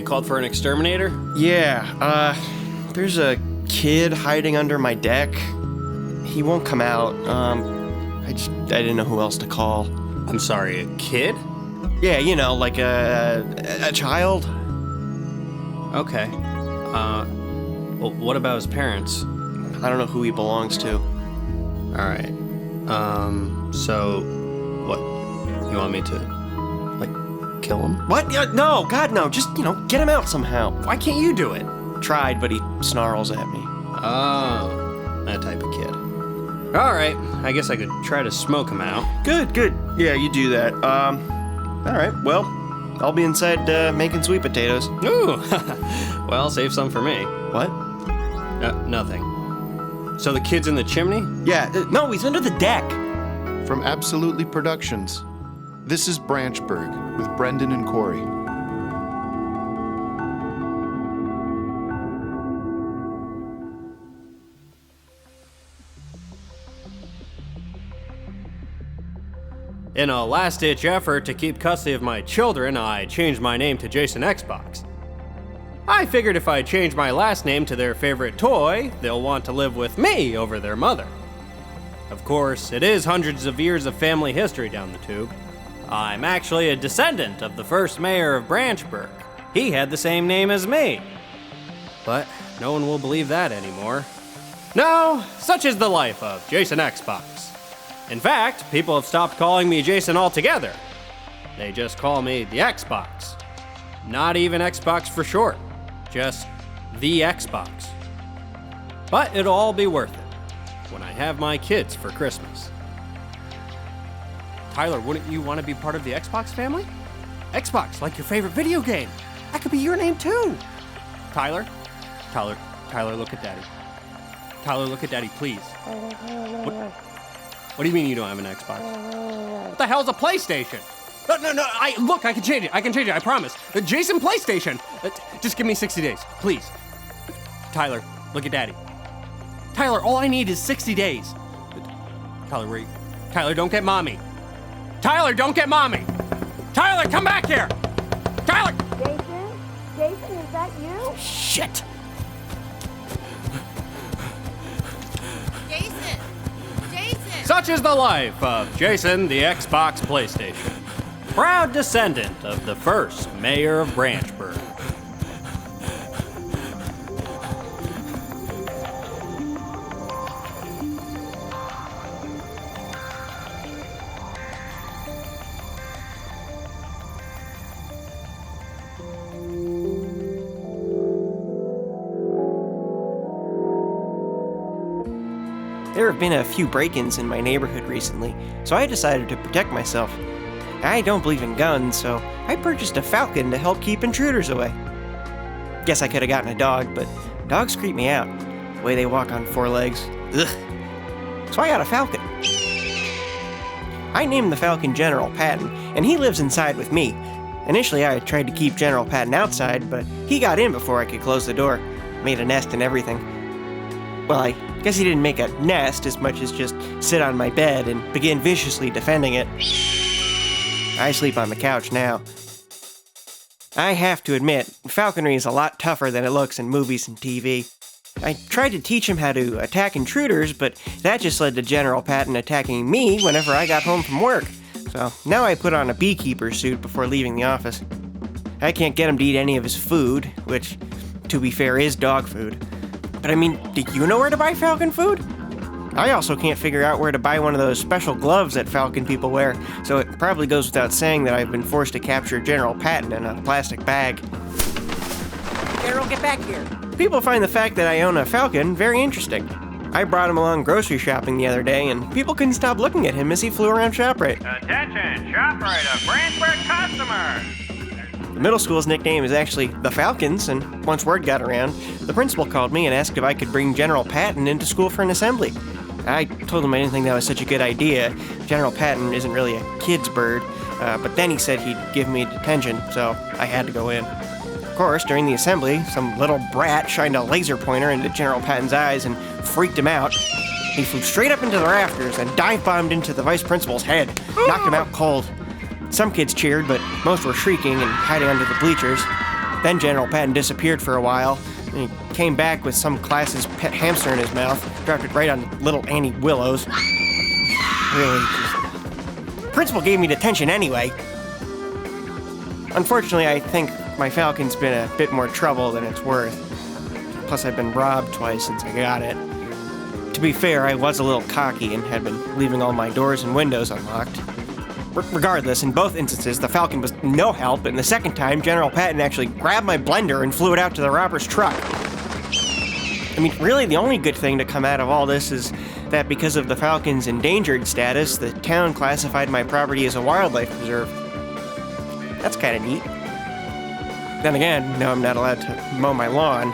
called for an exterminator? Yeah, there's a kid hiding under my deck. He won't come out. I didn't know who else to call. I'm sorry, a kid? Yeah, you know, like a child. Okay. Well, what about his parents? I don't know who he belongs to. Alright. So, what? You want me to, kill him? What? No, God, no. Just, get him out somehow. Why can't you do it? Tried, but he snarls at me. Oh, that type of kid. Alright, I guess I could try to smoke him out. Good. Yeah, you do that. Alright, well, I'll be inside making sweet potatoes. Ooh, well, save some for me. What? Nothing. So the kid's in the chimney? Yeah, no, he's under the deck. From Absolutely Productions, this is Branchburg with Brendan and Cory. In a last-ditch effort to keep custody of my children, I changed my name to Jason Xbox. I figured if I change my last name to their favorite toy, they'll want to live with me over their mother. Of course, it is hundreds of years of family history down the tube. I'm actually a descendant of the first mayor of Branchburg. He had the same name as me. But no one will believe that anymore. No, such is the life of Jason Xbox. In fact, people have stopped calling me Jason altogether. They just call me the Xbox. Not even Xbox for short, just the Xbox. But it'll all be worth it when I have my kids for Christmas. Tyler, wouldn't you want to be part of the Xbox family? Xbox, like your favorite video game. That could be your name too. Tyler, look at Daddy. Tyler, look at Daddy, please. What do you mean you don't have an Xbox? What the hell's a PlayStation? No, I can change it, I promise. Jason PlayStation. Just give me 60 days, please. Tyler, look at Daddy. Tyler, all I need is 60 days. Tyler, where are you? Tyler, don't get mommy. Tyler, don't get mommy. Tyler, come back here. Tyler! Jason, is that you? Shit! Jason! Such is the life of Jason the Xbox PlayStation, proud descendant of the first mayor of Branchburg. There have been a few break-ins in my neighborhood recently, so I decided to protect myself. I don't believe in guns, so I purchased a Falcon to help keep intruders away. Guess I could have gotten a dog, but dogs creep me out. The way they walk on four legs. Ugh. So I got a Falcon. I named the Falcon General Patton, and he lives inside with me. Initially, I tried to keep General Patton outside, but he got in before I could close the door. Made a nest and everything. Well, I guess he didn't make a nest as much as just sit on my bed and begin viciously defending it. I sleep on the couch now. I have to admit, falconry is a lot tougher than it looks in movies and TV. I tried to teach him how to attack intruders, but that just led to General Patton attacking me whenever I got home from work. So now I put on a beekeeper suit before leaving the office. I can't get him to eat any of his food, which, to be fair, is dog food. But I mean, do you know where to buy Falcon food? I also can't figure out where to buy one of those special gloves that Falcon people wear, so it probably goes without saying that I've been forced to capture General Patton in a plastic bag. General, get back here. People find the fact that I own a Falcon very interesting. I brought him along grocery shopping the other day, and people couldn't stop looking at him as he flew around ShopRite. Attention, ShopRite, a Branchburg customer! The middle school's nickname is actually the Falcons, and once word got around, the principal called me and asked if I could bring General Patton into school for an assembly. I told him I didn't think that was such a good idea. General Patton isn't really a kid's bird, but then he said he'd give me detention, so I had to go in. Of course, during the assembly, some little brat shined a laser pointer into General Patton's eyes and freaked him out. He flew straight up into the rafters and dive-bombed into the vice principal's head, knocked him out cold. Some kids cheered, but most were shrieking and hiding under the bleachers. Then General Patton disappeared for a while, and he came back with some class's pet hamster in his mouth, dropped it right on little Annie Willow's. Really, Principal gave me detention anyway. Unfortunately, I think my Falcon's been a bit more trouble than it's worth. Plus, I've been robbed twice since I got it. To be fair, I was a little cocky and had been leaving all my doors and windows unlocked. Regardless, in both instances, the Falcon was no help, and the second time, General Patton actually grabbed my blender and flew it out to the robber's truck. I mean, really, the only good thing to come out of all this is that because of the Falcon's endangered status, the town classified my property as a wildlife preserve. That's kind of neat. Then again, no, I'm not allowed to mow my lawn.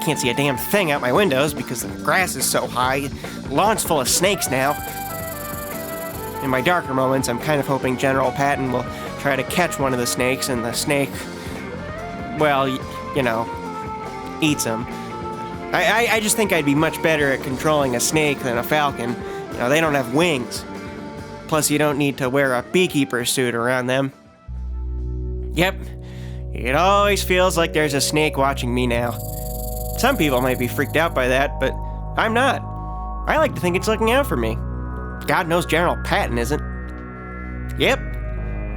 Can't see a damn thing out my windows because the grass is so high. The lawn's full of snakes now. In my darker moments, I'm kind of hoping General Patton will try to catch one of the snakes, and the snake, well, you know, eats him. I just think I'd be much better at controlling a snake than a falcon. You know, they don't have wings. Plus, you don't need to wear a beekeeper suit around them. Yep, it always feels like there's a snake watching me now. Some people might be freaked out by that, but I'm not. I like to think it's looking out for me. God knows General Patton isn't. Yep,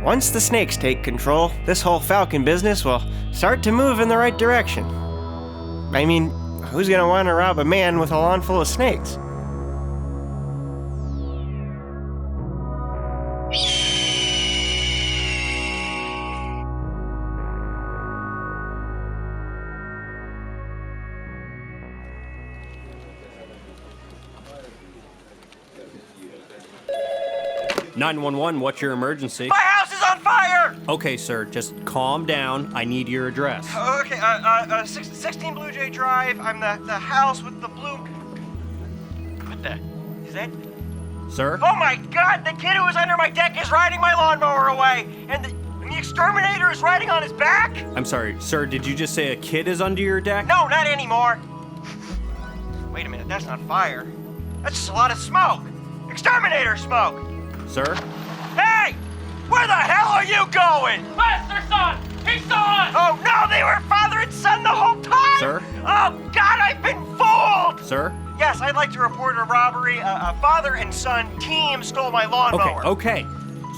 once the snakes take control, this whole falcon business will start to move in the right direction. I mean, who's gonna want to rob a man with a lawn full of snakes? "911, what's your emergency?" My house is on fire! Okay, sir, just calm down. I need your address. Okay, 16 Blue Jay Drive. I'm the house with the blue... What the... Is that... Sir? Oh my God, the kid who was under my deck is riding my lawnmower away! And the exterminator is riding on his back? I'm sorry, sir, did you just say a kid is under your deck? No, not anymore. Wait a minute, that's not fire. That's just a lot of smoke. Exterminator smoke! Sir? Hey! Where the hell are you going? Master son! He's on! Oh no, they were father and son the whole time! Sir? Oh God, I've been fooled! Sir? Yes, I'd like to report a robbery. A father and son team stole my lawnmower. Okay.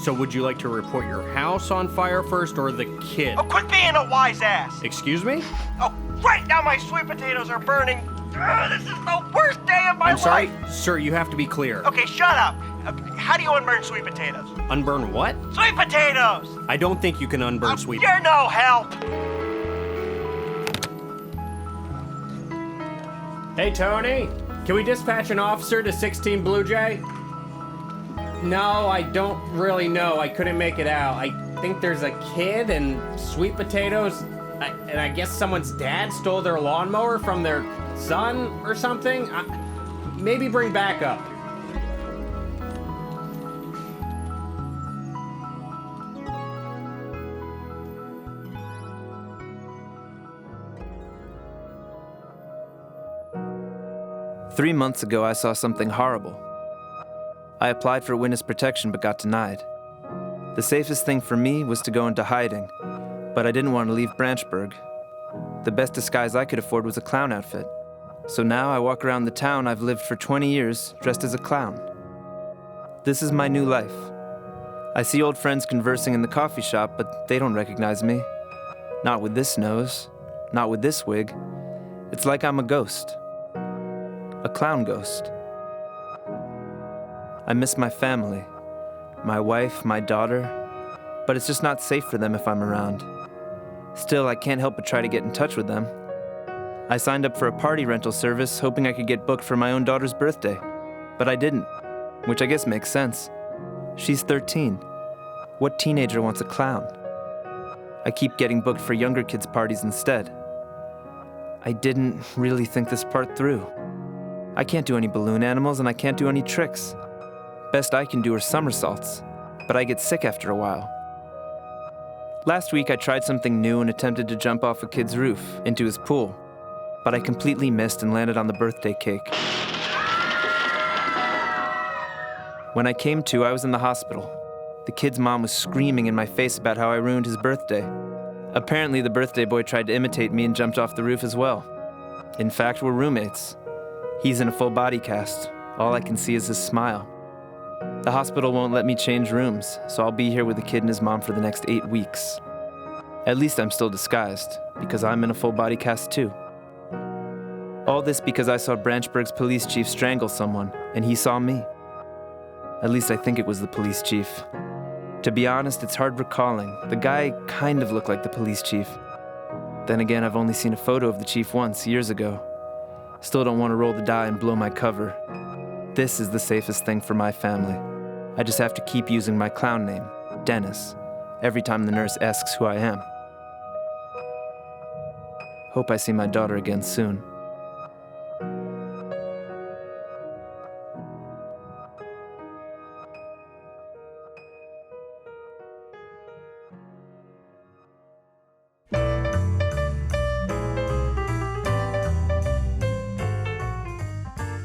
So would you like to report your house on fire first or the kid? Oh, quit being a wise ass. Excuse me? Oh, right now my sweet potatoes are burning. This is the worst day of my I'm sorry? life. Sir, you have to be clear. Okay, shut up. How do you unburn sweet potatoes? Unburn what? Sweet potatoes! I don't think you can unburn sweet. You're no help. Hey, Tony, can we dispatch an officer to 16 Blue Jay? No, I don't really know. I couldn't make it out. I think there's a kid and sweet potatoes, and I guess someone's dad stole their lawnmower from their son or something. Maybe bring backup. Three months ago, I saw something horrible. I applied for witness protection but got denied. The safest thing for me was to go into hiding, but I didn't want to leave Branchburg. The best disguise I could afford was a clown outfit. So now I walk around the town I've lived for 20 years dressed as a clown. This is my new life. I see old friends conversing in the coffee shop, but they don't recognize me. Not with this nose, not with this wig. It's like I'm a ghost. A clown ghost. I miss my family, my wife, my daughter, but it's just not safe for them if I'm around. Still, I can't help but try to get in touch with them. I signed up for a party rental service hoping I could get booked for my own daughter's birthday, but I didn't, which I guess makes sense. She's 13. What teenager wants a clown? I keep getting booked for younger kids' parties instead. I didn't really think this part through. I can't do any balloon animals and I can't do any tricks. Best I can do are somersaults, but I get sick after a while. Last week I tried something new and attempted to jump off a kid's roof into his pool, but I completely missed and landed on the birthday cake. When I came to, I was in the hospital. The kid's mom was screaming in my face about how I ruined his birthday. Apparently, the birthday boy tried to imitate me and jumped off the roof as well. In fact, we're roommates. He's in a full body cast. All I can see is his smile. The hospital won't let me change rooms, so I'll be here with the kid and his mom for the next 8 weeks. At least I'm still disguised, because I'm in a full body cast too. All this because I saw Branchburg's police chief strangle someone, and he saw me. At least I think it was the police chief. To be honest, it's hard recalling. The guy kind of looked like the police chief. Then again, I've only seen a photo of the chief once, years ago. Still don't want to roll the die and blow my cover. This is the safest thing for my family. I just have to keep using my clown name, Dennis, every time the nurse asks who I am. Hope I see my daughter again soon.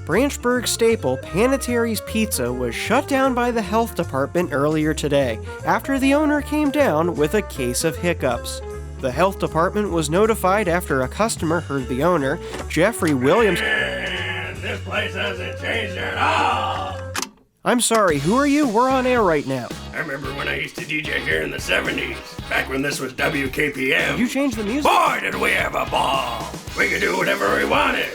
Branchburg staple Panettary's Pizza was shut down by the health department earlier today after the owner came down with a case of hiccups. The health department was notified after a customer heard the owner, Jeffrey Williams. Man, this place hasn't changed at all. I'm sorry, who are you? We're on air right now. I remember when I used to DJ here in the 70s, back when this was WKPM. Did you change the music? Boy, did we have a ball. We could do whatever we wanted.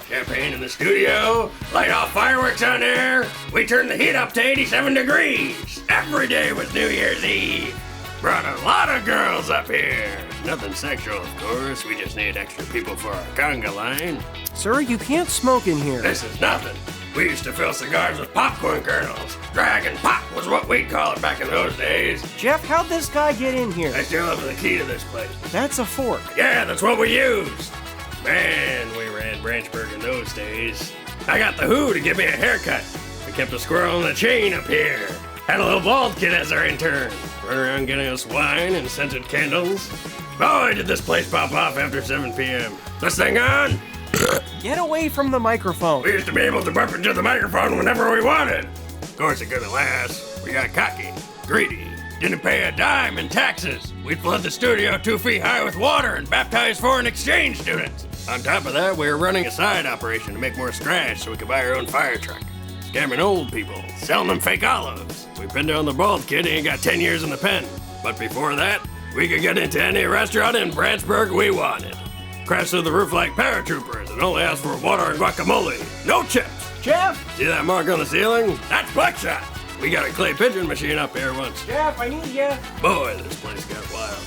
Champagne in the studio, light off fireworks on air. We turned the heat up to 87 degrees. Every day was New Year's Eve. Brought a lot of girls up here. Nothing sexual, of course. We just need extra people for our conga line. Sir, you can't smoke in here. This is nothing. We used to fill cigars with popcorn kernels. Dragon pop was what we'd call it back in those days. Jeff, how'd this guy get in here? I still have the key to this place. That's a fork. Yeah, that's what we used. Man, we ran Branchburg in those days. I got the Who to give me a haircut. We kept a squirrel in a chain up here. Had a little bald kid as our intern. Run around getting us wine and scented candles. Boy, did this place pop off after 7 p.m. This thing on? Get away from the microphone. We used to be able to burp into the microphone whenever we wanted. Of course, it couldn't last. We got cocky, greedy, didn't pay a dime in taxes. We'd flood the studio 2 feet high with water and baptize foreign exchange students. On top of that, we were running a side operation to make more scratch so we could buy our own fire truck. Scamming old people, selling them fake olives. We pinned down the bald kid and he got 10 years in the pen. But before that, we could get into any restaurant in Branchburg we wanted. Crash through the roof like paratroopers and only ask for water and guacamole. No chips. Jeff! See that mark on the ceiling? That's buckshot. We got a clay pigeon machine up here once. Jeff, I need you. Boy, this place got wild.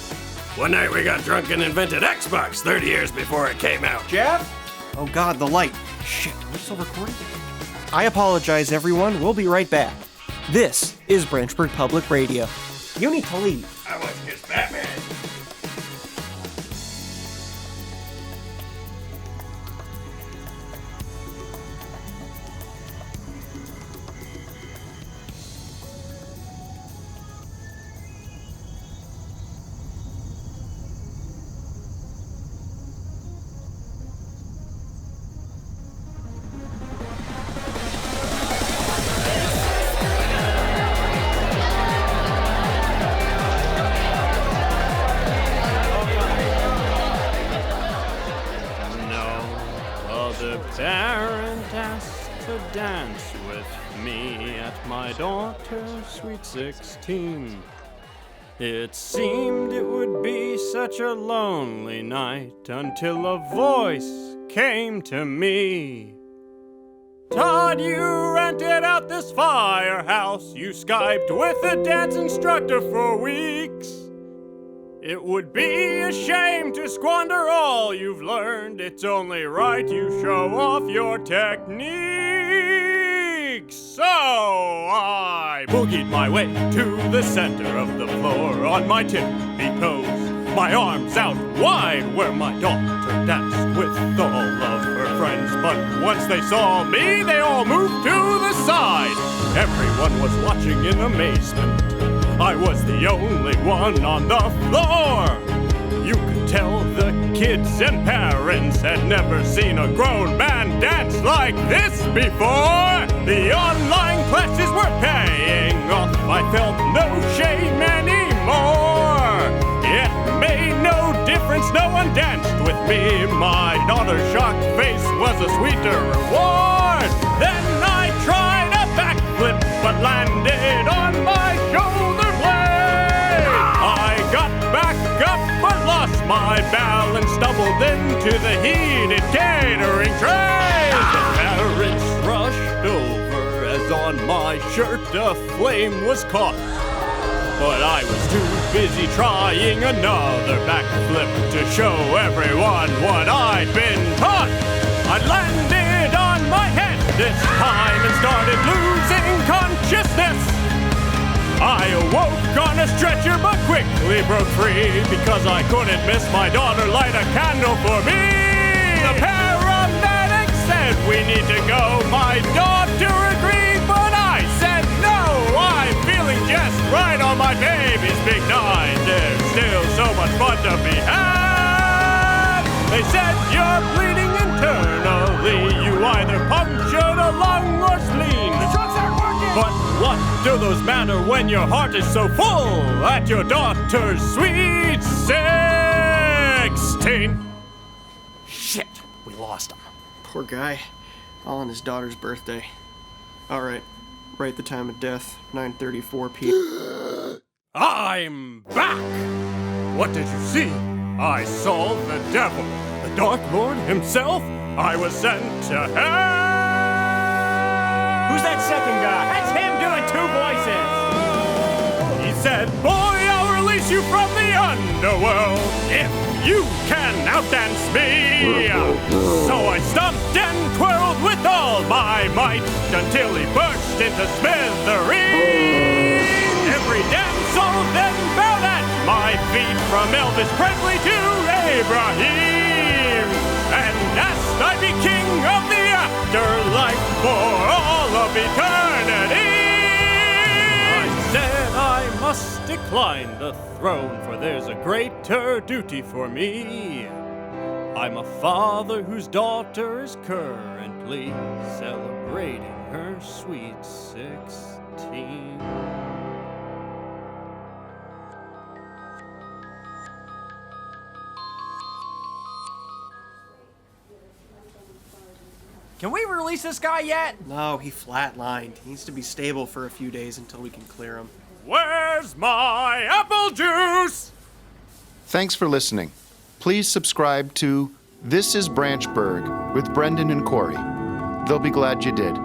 One night we got drunk and invented Xbox 30 years before it came out. Jeff? Oh God, the light. Shit, are we still recording? I apologize, everyone. We'll be right back. This is Branchburg Public Radio. You need to leave. I was just Batman. Parent asked to dance with me at my daughter's sweet 16. It seemed it would be such a lonely night until a voice came to me. Todd, you rented out this firehouse. You Skyped with a dance instructor for weeks. It would be a shame to squander all you've learned. It's only right you show off your techniques. So I boogied my way to the center of the floor on my tippy toes, my arms out wide where my daughter danced with all of her friends. But once they saw me, they all moved to the side. Everyone was watching in amazement. I was the only one on the floor. You could tell the kids and parents had never seen a grown man dance like this before. The online classes were paying off. I felt no shame anymore. It made no difference, no one danced with me. My daughter's shocked face was a sweeter reward. Then I tried a backflip, but landed on my shoulder blade. I got back up, but lost my balance, stumbled into the heated catering tray. The parents rushed over as on my shirt a flame was caught. But I was too busy trying another backflip to show everyone what I'd been taught. I landed on my head this time and started losing consciousness. I awoke on a stretcher but quickly broke free because I couldn't miss my daughter light a candle for me. The paramedic said we need to go. My daughter agreed, but I said no. I'm feeling just right on my baby's big nine. There's still so much fun to be had. They said you're bleeding internally. You either punctured a lung or spleen. The drugs aren't working. But what do those matter when your heart is so full at your daughter's sweet 16? Shit, we lost him. Poor guy. All on his daughter's birthday. Alright, write the time of death, 9:34 p.m. I'm back! What did you see? I saw the devil, the Dark Lord himself. I was sent to hell! Who's that second guy? That's him doing two voices! He said, boy, I'll release you from the underworld if you can outdance me! So I stomped and twirled with all my might until he burst into smithereens! Every damsel then bowed at my feet, from Elvis Presley to Abraham, and asked I be king of the afterlife for all of eternity. I said I must decline the throne, for there's a greater duty for me. I'm a father whose daughter is currently celebrating her sweet 16. Can we release this guy yet? No, he flatlined. He needs to be stable for a few days until we can clear him. Where's my apple juice? Thanks for listening. Please subscribe to This is Branchburg with Brendan and Cory. They'll be glad you did.